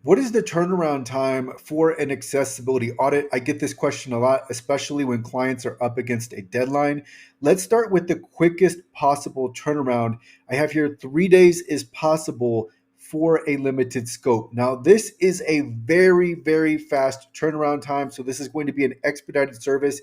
What is the turnaround time for an accessibility audit? I get this question a lot, especially when clients are up against a deadline. Let's start with the quickest possible turnaround. I have here 3 days is possible for a limited scope. Now, this is a very, very fast turnaround time. So, this is going to be an expedited service.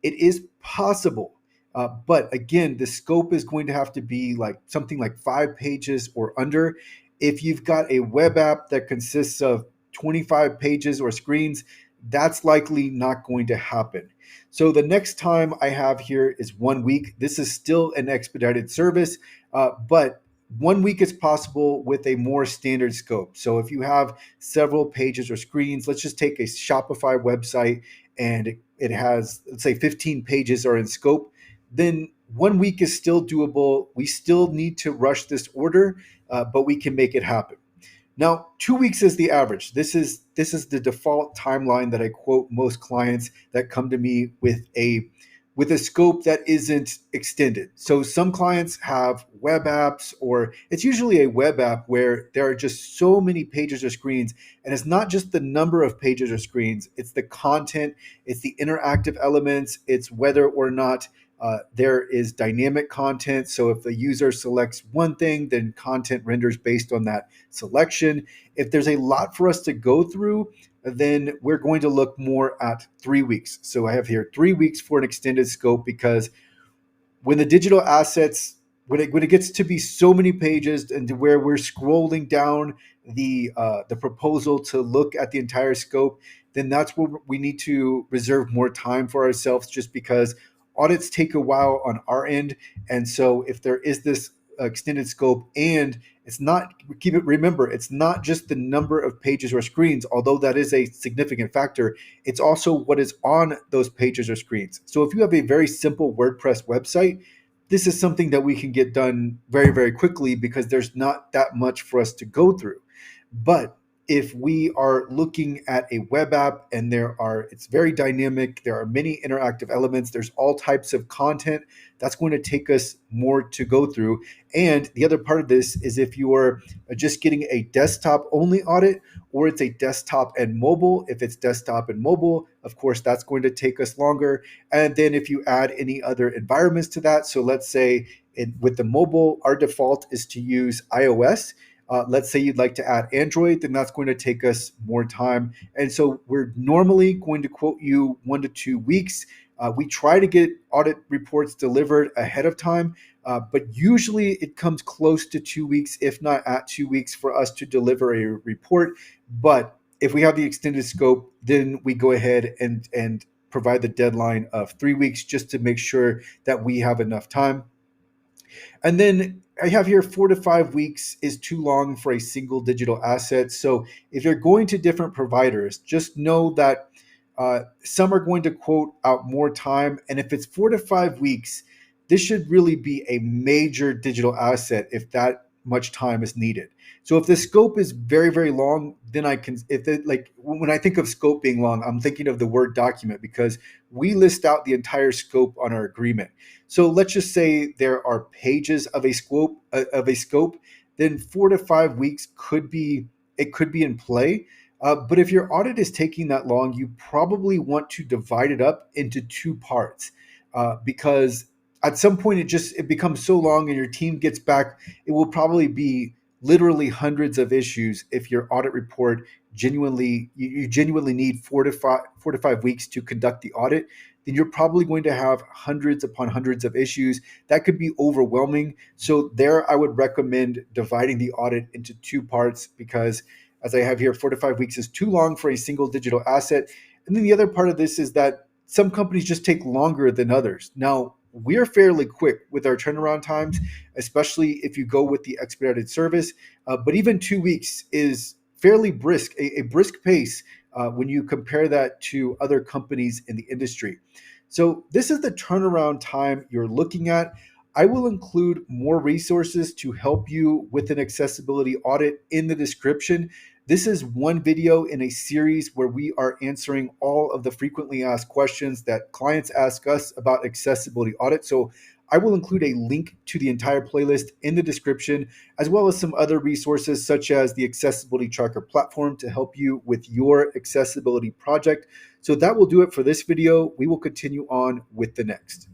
It is possible. But again, the scope is going to have to be like something like 5 pages or under. If you've got a web app that consists of 25 pages or screens, that's likely not going to happen. So the next time I have here is 1 week. This is still an expedited service, but 1 week is possible with a more standard scope. So if you have several pages or screens, let's just take a Shopify website and it has, let's say, 15 pages are in scope, then 1 week is still doable. We still need to rush this order, but we can make it happen. Now, 2 weeks is the average. This is the default timeline that I quote most clients that come to me with a scope that isn't extended. So some clients have web apps, or it's usually a web app where there are just so many pages or screens. And it's not just the number of pages or screens, it's the content, it's the interactive elements, it's whether or not there is dynamic content. So if the user selects one thing, then content renders based on that selection. If there's a lot for us to go through, then we're going to look more at 3 weeks. So I have here 3 weeks for an extended scope, because when the digital assets, when it gets to be so many pages and to where we're scrolling down the proposal to look at the entire scope, then that's where we need to reserve more time for ourselves, just because audits take a while on our end. And so if there is this extended scope, and it's not, remember, it's not just the number of pages or screens, although that is a significant factor. It's also what is on those pages or screens. So if you have a very simple WordPress website, this is something that we can get done very, very quickly, because there's not that much for us to go through. But if we are looking at a web app and it's very dynamic, there are many interactive elements, there's all types of content, that's going to take us more to go through. And the other part of this is if you are just getting a desktop only audit, or it's a desktop and mobile. If it's desktop and mobile, of course, that's going to take us longer. And then if you add any other environments to that, so let's say with the mobile, our default is to use iOS. Let's say you'd like to add Android, then that's going to take us more time. And so we're normally going to quote you 1 to 2 weeks. We try to get audit reports delivered ahead of time, but usually it comes close to 2 weeks, if not at 2 weeks, for us to deliver a report. But if we have the extended scope, then we go ahead and provide the deadline of 3 weeks, just to make sure that we have enough time. And then I have here 4 to 5 weeks is too long for a single digital asset. So if you're going to different providers, just know that some are going to quote out more time. And if it's 4 to 5 weeks, this should really be a major digital asset if that much time is needed. So if the scope is very, very long, then like when I think of scope being long, I'm thinking of the Word document, because we list out the entire scope on our agreement. So let's just say there are pages of a scope, then 4 to 5 weeks could be in play. But if your audit is taking that long, you probably want to divide it up into 2 parts, because at some point it becomes so long and your team gets back, it will probably be literally hundreds of issues. If your audit report you genuinely need 4 to 5 weeks to conduct the audit, then you're probably going to have hundreds upon hundreds of issues. That could be overwhelming. So there, I would recommend dividing the audit into 2 parts, because as I have here, 4 to 5 weeks is too long for a single digital asset. And then the other part of this is that some companies just take longer than others. Now, we're fairly quick with our turnaround times, especially if you go with the expedited service. But even 2 weeks is fairly brisk, a brisk pace when you compare that to other companies in the industry. So this is the turnaround time you're looking at. I will include more resources to help you with an accessibility audit in the description. This is one video in a series where we are answering all of the frequently asked questions that clients ask us about accessibility audit. So I will include a link to the entire playlist in the description, as well as some other resources such as the Accessibility Tracker platform to help you with your accessibility project. So that will do it for this video. We will continue on with the next.